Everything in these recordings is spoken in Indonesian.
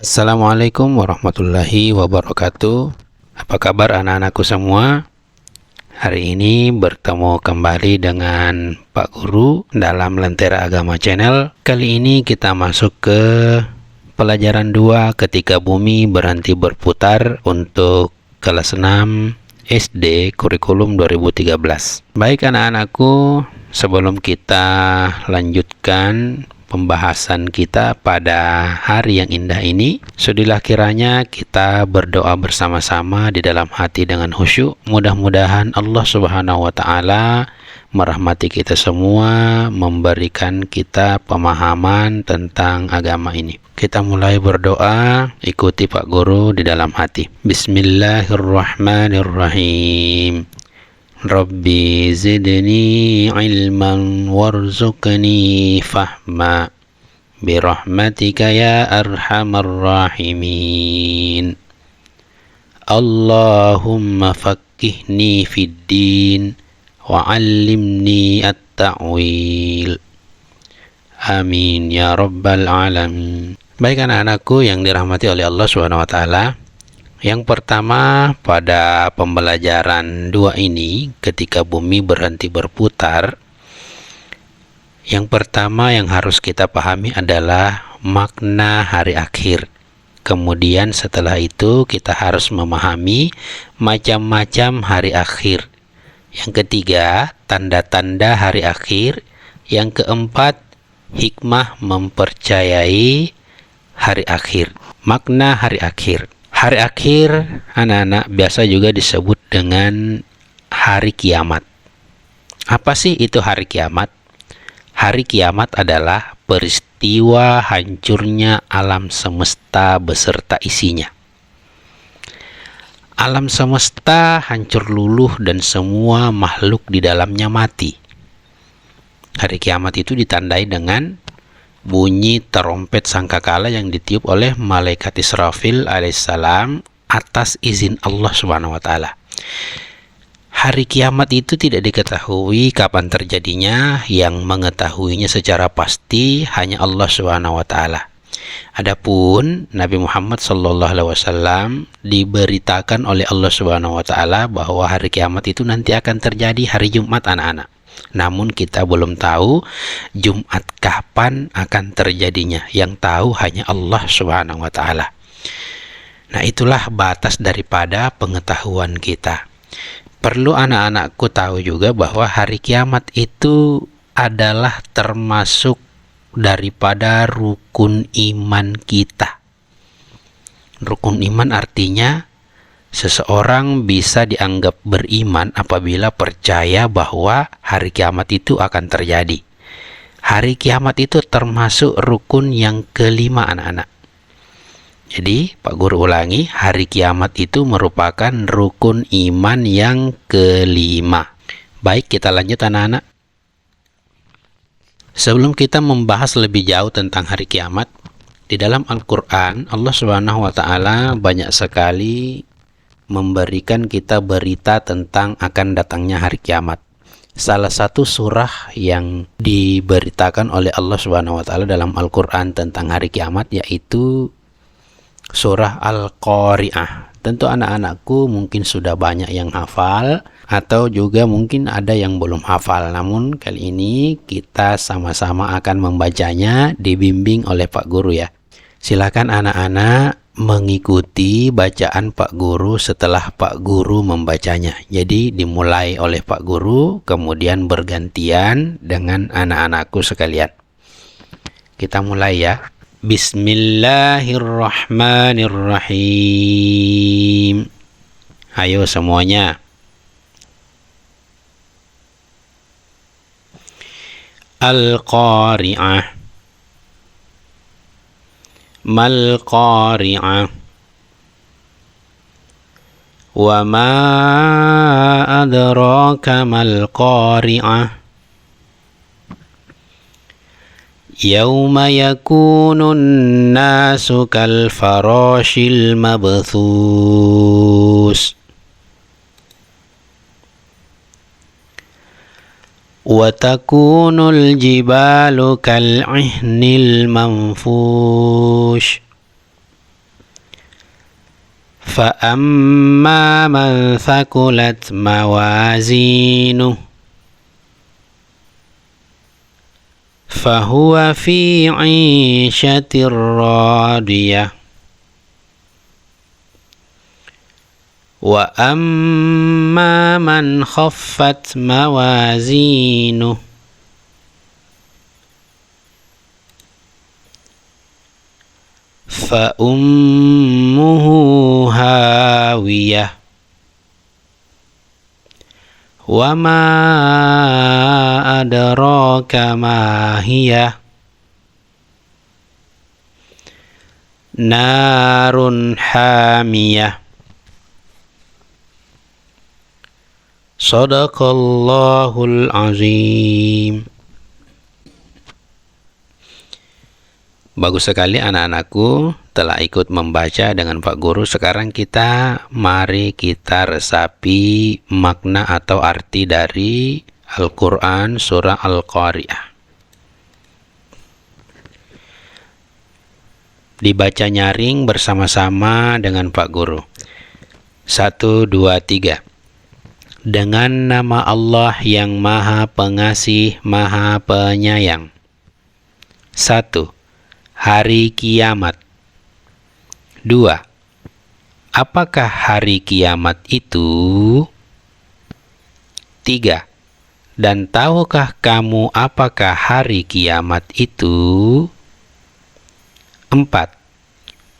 Assalamualaikum warahmatullahi wabarakatuh. Apa kabar anak-anakku semua? Hari ini bertemu kembali dengan Pak Guru dalam Lentera Agama Channel. Kali ini kita masuk ke pelajaran 2 ketika bumi berhenti berputar untuk kelas 6 SD kurikulum 2013. Baik anak-anakku, sebelum kita lanjutkan pembahasan kita pada hari yang indah ini, sudilah kiranya kita berdoa bersama-sama di dalam hati dengan khusyuk. Mudah-mudahan Allah Subhanahu wa Ta'ala merahmati kita semua, memberikan kita pemahaman tentang agama ini. Kita mulai berdoa, ikuti Pak Guru di dalam hati. Bismillahirrahmanirrahim. Rabbi zidni ilman warzuqni fahma birahmatika ya arhamar rahimin. Allahumma faqqihni fid din wa 'allimni at-ta'wil. Amin ya rabbal alamin. Baik anak-anakku yang dirahmati oleh Allah Subhanahu wa Ta'ala, yang pertama pada pembelajaran 2 ini ketika bumi berhenti berputar, yang pertama yang harus kita pahami adalah makna hari akhir. Kemudian setelah itu kita harus memahami macam-macam hari akhir. Yang ketiga, tanda-tanda hari akhir. Yang keempat, hikmah mempercayai hari akhir. Makna hari akhir. Hari akhir anak-anak biasa juga disebut dengan hari kiamat. Apa sih itu hari kiamat? Hari kiamat adalah peristiwa hancurnya alam semesta beserta isinya. Alam semesta hancur luluh dan semua makhluk di dalamnya mati. Hari kiamat itu ditandai dengan bunyi terompet sangkakala yang ditiup oleh malaikat Israfil alaihissalam atas izin Allah Subhanahu wa Ta'ala. Hari kiamat itu tidak diketahui kapan terjadinya, yang mengetahuinya secara pasti hanya Allah Subhanahu wa Ta'ala. Adapun Nabi Muhammad sallallahu alaihi wasallam diberitakan oleh Allah Subhanahu wa Ta'ala bahwa hari kiamat itu nanti akan terjadi hari Jumat anak-anak. Namun kita belum tahu Jumat kapan akan terjadinya. Yang tahu hanya Allah Subhanahu wa Ta'ala. Nah, itulah batas daripada pengetahuan kita. Perlu anak-anakku tahu juga bahwa hari kiamat itu adalah termasuk daripada rukun iman kita. Rukun iman artinya seseorang bisa dianggap beriman apabila percaya bahwa hari kiamat itu akan terjadi. Hari kiamat itu termasuk rukun yang kelima anak-anak. Jadi Pak Guru ulangi, hari kiamat itu merupakan rukun iman yang kelima. Baik, kita lanjut anak-anak. Sebelum kita membahas lebih jauh tentang hari kiamat, di dalam Al-Quran Allah Subhanahu wa Ta'ala banyak sekali memberikan kita berita tentang akan datangnya hari kiamat. Salah satu surah yang diberitakan oleh Allah Subhanahu wa Ta'ala dalam Al-Quran tentang hari kiamat yaitu surah Al-Qari'ah. Tentu anak-anakku mungkin sudah banyak yang hafal atau juga mungkin ada yang belum hafal. Namun kali ini kita sama-sama akan membacanya dibimbing oleh Pak Guru ya. Silakan anak-anak mengikuti bacaan Pak Guru setelah Pak Guru membacanya. Jadi dimulai oleh Pak Guru, kemudian bergantian dengan anak-anakku sekalian. Kita mulai ya. Bismillahirrahmanirrahim. Ayo semuanya. Al-Qari'ah. Mal qari'ah. Wa ma adraka mal qari'ah. Yawma yakunun nasu kal farashil mabthus. Wa takunul jibalu kal ihnil manfush. فأما من ثقلت موازينه فهو في عيشة راضية وأما من خفت موازينه فأمه هاوية وما أدراك ما هي نار حامية صدق الله العظيم. Bagus sekali anak-anakku telah ikut membaca dengan Pak Guru. Sekarang mari kita resapi makna atau arti dari Al-Quran surah Al-Qari'ah. Dibaca nyaring bersama-sama dengan Pak Guru. 1, 2, 3. Dengan nama Allah yang Maha Pengasih, Maha Penyayang. 1. Hari kiamat. 2. Apakah hari kiamat itu? 3. Dan tahukah kamu apakah hari kiamat itu? 4.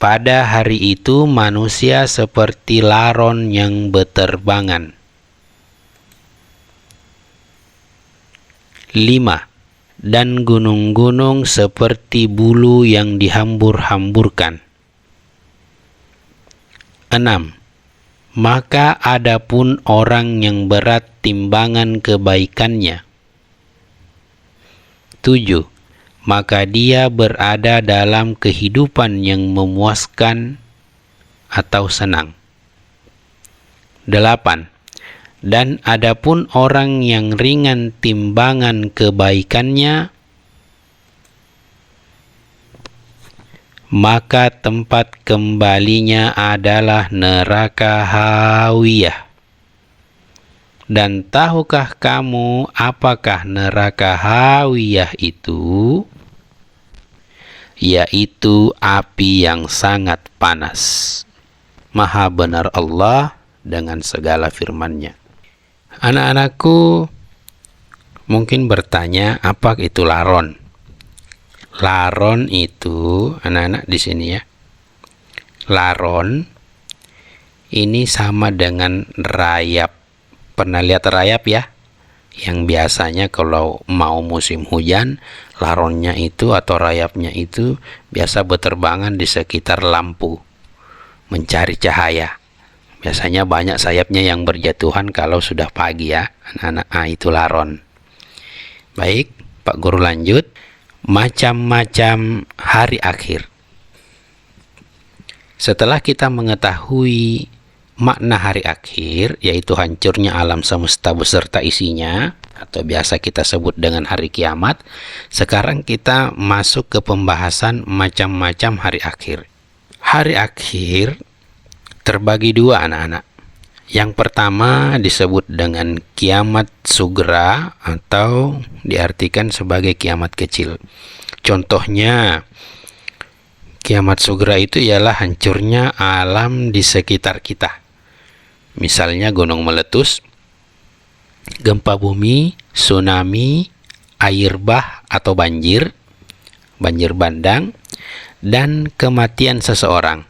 Pada hari itu manusia seperti laron yang beterbangan. 5. Dan gunung-gunung seperti bulu yang dihambur-hamburkan. 6. Maka adapun orang yang berat timbangan kebaikannya. 7. Maka dia berada dalam kehidupan yang memuaskan atau senang. 8. Dan adapun orang yang ringan timbangan kebaikannya, maka tempat kembalinya adalah neraka hawiyah. Dan tahukah kamu apakah neraka hawiyah itu? Yaitu api yang sangat panas. Maha benar Allah dengan segala firman-Nya. Anak-anakku mungkin bertanya, apa itu laron? Laron itu, anak-anak di sini ya. Laron ini sama dengan rayap. Pernah lihat rayap ya? Yang biasanya kalau mau musim hujan, laronnya itu atau rayapnya itu biasa berterbangan di sekitar lampu mencari cahaya. Biasanya banyak sayapnya yang berjatuhan kalau sudah pagi ya, anak-anak. Itu laron. Baik, Pak Guru lanjut. Macam-macam hari akhir. Setelah kita mengetahui makna hari akhir, yaitu hancurnya alam semesta beserta isinya, atau biasa kita sebut dengan hari kiamat, sekarang kita masuk ke pembahasan macam-macam hari akhir. Hari akhir terbagi dua, anak-anak. Yang pertama disebut dengan kiamat sugra atau diartikan sebagai kiamat kecil. Contohnya, kiamat sugra itu ialah hancurnya alam di sekitar kita. Misalnya gunung meletus, gempa bumi, tsunami, air bah atau banjir bandang, dan kematian seseorang.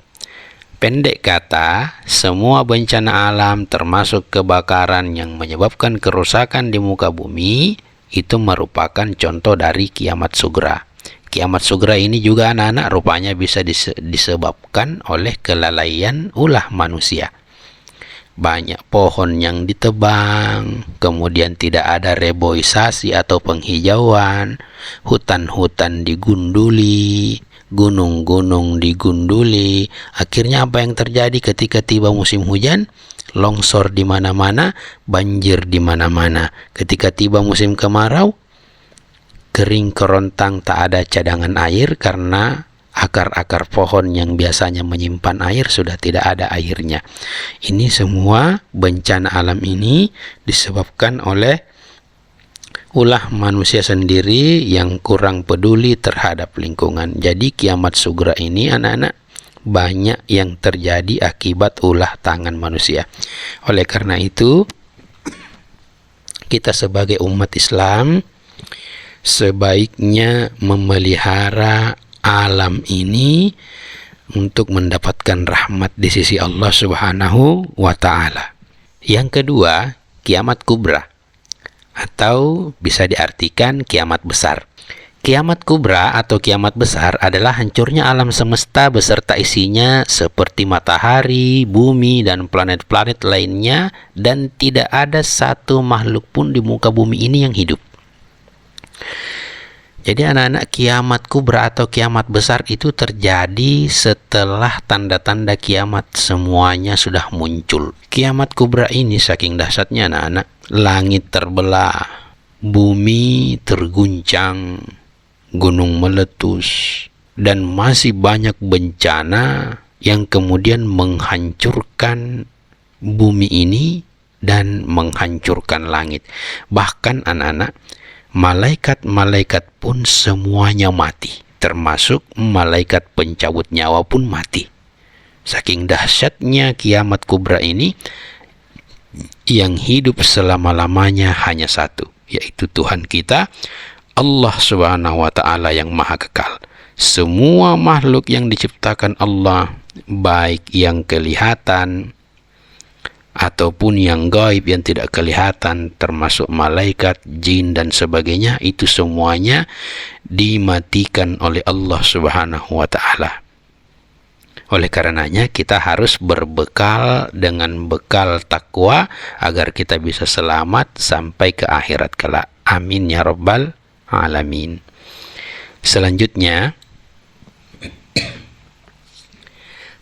Pendek kata, semua bencana alam termasuk kebakaran yang menyebabkan kerusakan di muka bumi itu merupakan contoh dari kiamat sugra. Kiamat sugra ini juga anak-anak rupanya bisa disebabkan oleh kelalaian ulah manusia. Banyak pohon yang ditebang, kemudian tidak ada reboisasi atau penghijauan, hutan-hutan digunduli, gunung-gunung digunduli. Akhirnya apa yang terjadi ketika tiba musim hujan? Longsor di mana-mana, banjir di mana-mana. Ketika tiba musim kemarau, kering kerontang, tak ada cadangan air karena akar-akar pohon yang biasanya menyimpan air sudah tidak ada airnya. Ini semua bencana alam ini disebabkan oleh ulah manusia sendiri yang kurang peduli terhadap lingkungan. Jadi kiamat sugra ini anak-anak banyak yang terjadi akibat ulah tangan manusia. Oleh karena itu, kita sebagai umat Islam sebaiknya memelihara alam ini untuk mendapatkan rahmat di sisi Allah Subhanahu wa Ta'ala. Yang kedua, kiamat kubra, atau bisa diartikan kiamat besar. Kiamat kubra atau kiamat besar adalah hancurnya alam semesta beserta isinya seperti matahari, bumi, dan planet-planet lainnya, dan tidak ada satu makhluk pun di muka bumi ini yang hidup. Jadi anak-anak, kiamat kubra atau kiamat besar itu terjadi setelah tanda-tanda kiamat semuanya sudah muncul. Kiamat kubra ini saking dahsyatnya anak-anak, langit terbelah, bumi terguncang, gunung meletus, dan masih banyak bencana yang kemudian menghancurkan bumi ini dan menghancurkan langit. Bahkan anak-anak, malaikat-malaikat pun semuanya mati, termasuk malaikat pencabut nyawa pun mati. Saking dahsyatnya kiamat kubra ini, yang hidup selama-lamanya hanya satu, yaitu Tuhan kita, Allah Subhanahu wa Ta'ala yang maha kekal. Semua makhluk yang diciptakan Allah, baik yang kelihatan ataupun yang gaib yang tidak kelihatan, termasuk malaikat, jin, dan sebagainya, itu semuanya dimatikan oleh Allah Subhanahu wa Ta'ala. Oleh karenanya kita harus berbekal dengan bekal takwa agar kita bisa selamat sampai ke akhirat kelak. Amin ya rabbal alamin. Selanjutnya,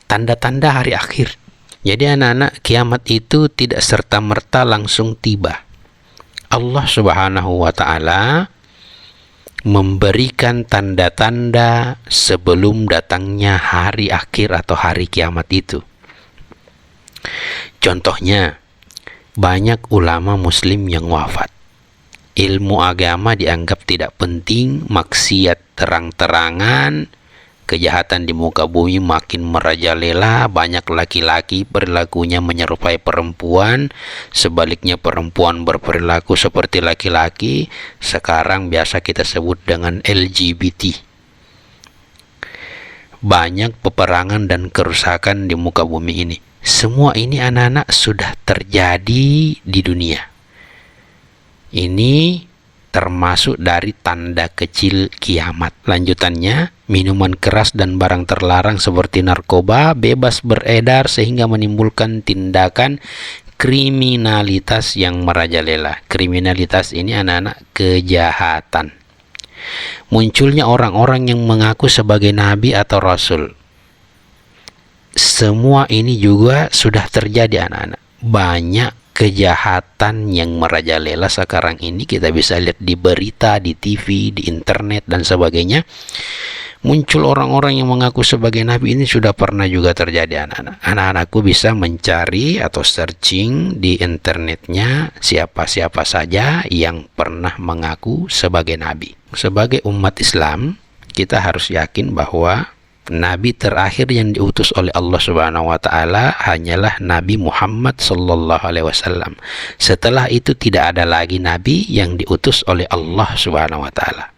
tanda-tanda hari akhir. Jadi anak-anak, kiamat itu tidak serta-merta langsung tiba. Allah Subhanahu wa Ta'ala memberikan tanda-tanda sebelum datangnya hari akhir atau hari kiamat itu. Contohnya, banyak ulama muslim yang wafat. Ilmu agama dianggap tidak penting, maksiat terang-terangan, kejahatan di muka bumi makin merajalela, banyak laki-laki perilakunya menyerupai perempuan, sebaliknya perempuan berperilaku seperti laki-laki. Sekarang biasa kita sebut dengan LGBT. Banyak peperangan dan kerusakan di muka bumi ini. Semua ini anak-anak sudah terjadi di dunia. Ini termasuk dari tanda kecil kiamat. Lanjutannya, minuman keras dan barang terlarang seperti narkoba bebas beredar sehingga menimbulkan tindakan kriminalitas yang merajalela. Kriminalitas ini anak-anak kejahatan. Munculnya orang-orang yang mengaku sebagai nabi atau rasul. Semua ini juga sudah terjadi anak-anak. Banyak kejahatan yang merajalela sekarang ini, kita bisa lihat di berita, di TV, di internet, dan sebagainya. Muncul orang-orang yang mengaku sebagai nabi, ini sudah pernah juga terjadi anak-anak. Anak-anakku bisa mencari atau searching di internetnya siapa-siapa saja yang pernah mengaku sebagai nabi. Sebagai umat Islam, kita harus yakin bahwa nabi terakhir yang diutus oleh Allah Subhanahu wa Ta'ala hanyalah Nabi Muhammad sallallahu alaihi wasallam. Setelah itu tidak ada lagi nabi yang diutus oleh Allah Subhanahu wa Ta'ala.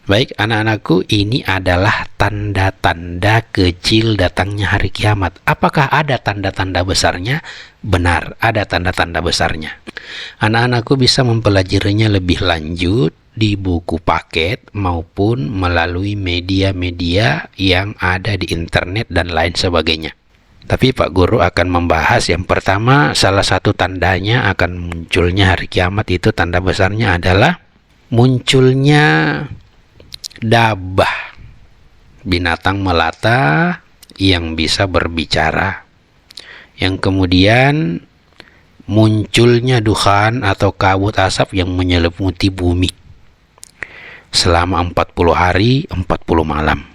Baik anak-anakku, ini adalah tanda-tanda kecil datangnya hari kiamat. Apakah ada tanda-tanda besarnya? Benar, ada tanda-tanda besarnya. Anak-anakku bisa mempelajarinya lebih lanjut di buku paket maupun melalui media-media yang ada di internet dan lain sebagainya. Tapi Pak Guru akan membahas yang pertama, salah satu tandanya akan munculnya hari kiamat itu, tanda besarnya adalah munculnya dabah, binatang melata yang bisa berbicara. Yang kemudian munculnya dukhan atau kabut asap yang menyelimuti bumi selama 40 hari 40 malam.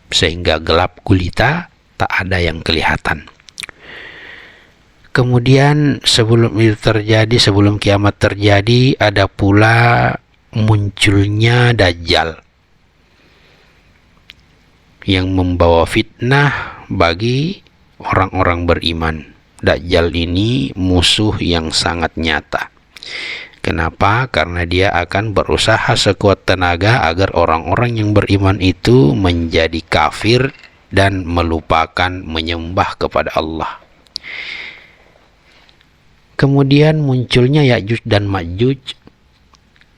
sehingga gelap gulita, tak ada yang kelihatan. Kemudian sebelum kiamat terjadi, ada pula munculnya Dajjal yang membawa fitnah bagi orang-orang beriman. Dajjal ini musuh yang sangat nyata. Kenapa? Karena dia akan berusaha sekuat tenaga agar orang-orang yang beriman itu menjadi kafir dan melupakan menyembah kepada Allah. Kemudian munculnya Ya'juj dan Ma'juj.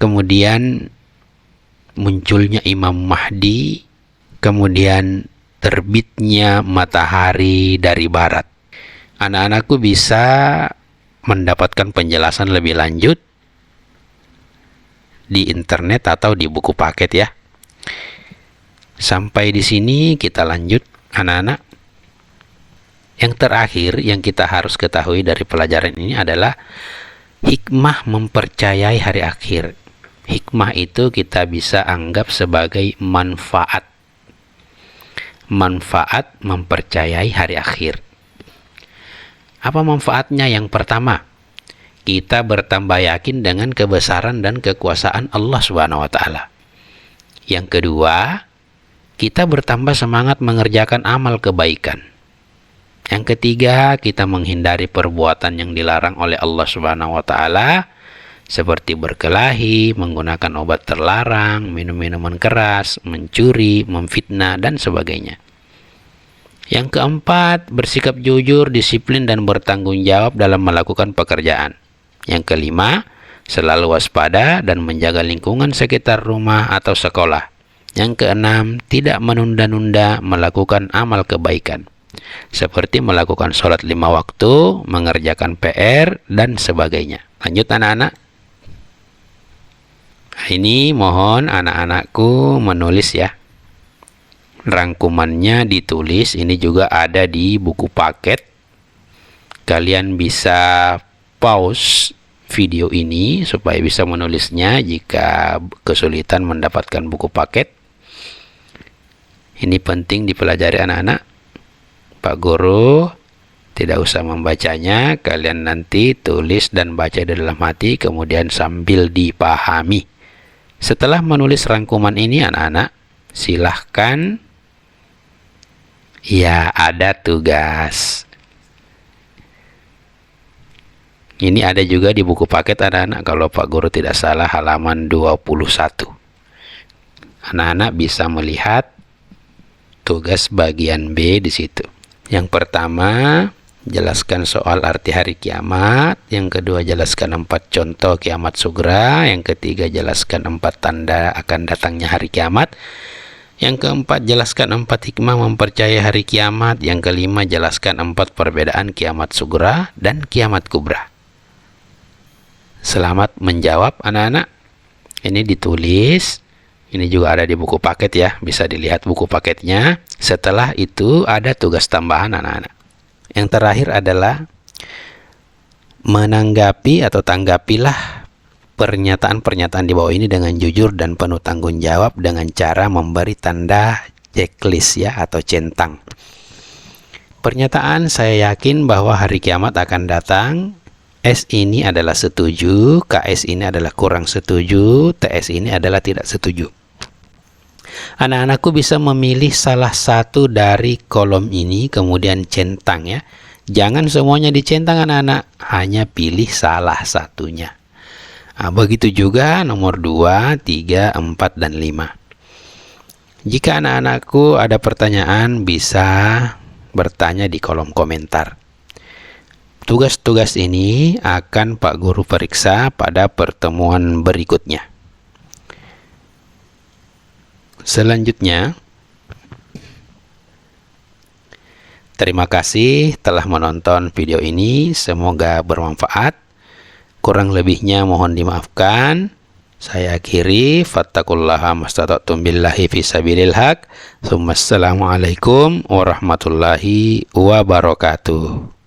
Kemudian munculnya Imam Mahdi. Kemudian terbitnya matahari dari barat. Anak-anakku bisa mendapatkan penjelasan lebih lanjut di internet atau di buku paket ya. Sampai di sini kita lanjut anak-anak. Yang terakhir yang kita harus ketahui dari pelajaran ini adalah hikmah mempercayai hari akhir. Hikmah itu kita bisa anggap sebagai manfaat. Manfaat mempercayai hari akhir. Apa manfaatnya? Yang pertama, kita bertambah yakin dengan kebesaran dan kekuasaan Allah Subhanahu wa taala. Yang kedua, kita bertambah semangat mengerjakan amal kebaikan. Yang ketiga, kita menghindari perbuatan yang dilarang oleh Allah Subhanahu wa taala seperti berkelahi, menggunakan obat terlarang, minum minuman keras, mencuri, memfitnah dan sebagainya. Yang keempat, bersikap jujur, disiplin dan bertanggung jawab dalam melakukan pekerjaan. Yang kelima, selalu waspada dan menjaga lingkungan sekitar rumah atau sekolah. Yang keenam, tidak menunda-nunda melakukan amal kebaikan, seperti melakukan sholat 5 waktu, mengerjakan PR, dan sebagainya. Lanjut anak-anak. Nah, ini mohon anak-anakku menulis ya. Rangkumannya ditulis, ini juga ada di buku paket. Kalian bisa pause video ini supaya bisa menulisnya jika kesulitan mendapatkan buku paket. Ini penting dipelajari anak-anak. Pak Guru tidak usah membacanya, kalian nanti tulis dan baca di dalam hati, kemudian sambil dipahami. Setelah menulis rangkuman ini anak-anak, silahkan ya ada tugas. Ini ada juga di buku paket anak-anak, kalau Pak Guru tidak salah halaman 21. Anak-anak bisa melihat tugas bagian B di situ. Yang pertama, jelaskan soal arti hari kiamat. Yang kedua, jelaskan 4 contoh kiamat sugra. Yang ketiga, jelaskan 4 tanda akan datangnya hari kiamat. Yang keempat, jelaskan 4 hikmah mempercayai hari kiamat. Yang kelima, jelaskan 4 perbedaan kiamat sugra dan kiamat kubra. Selamat menjawab anak-anak. Ini ditulis. Ini juga ada di buku paket ya, bisa dilihat buku paketnya. Setelah itu ada tugas tambahan anak-anak. Yang terakhir adalah menanggapi atau tanggapilah pernyataan-pernyataan di bawah ini dengan jujur dan penuh tanggung jawab dengan cara memberi tanda checklist ya atau centang. Pernyataan, saya yakin bahwa hari kiamat akan datang. S ini adalah setuju, KS ini adalah kurang setuju, TS ini adalah tidak setuju. Anak-anakku bisa memilih salah satu dari kolom ini kemudian centang ya. Jangan semuanya dicentang anak-anak, hanya pilih salah satunya. Nah, begitu juga nomor 2, 3, 4, dan 5. Jika anak-anakku ada pertanyaan bisa bertanya di kolom komentar. Tugas-tugas ini akan Pak Guru periksa pada pertemuan berikutnya. Selanjutnya, terima kasih telah menonton video ini. Semoga bermanfaat. Kurang lebihnya mohon dimaafkan. Saya akhiri. Fattakullaha mastata'tum billahi fisabilil haq. Assalamualaikum warahmatullahi wabarakatuh.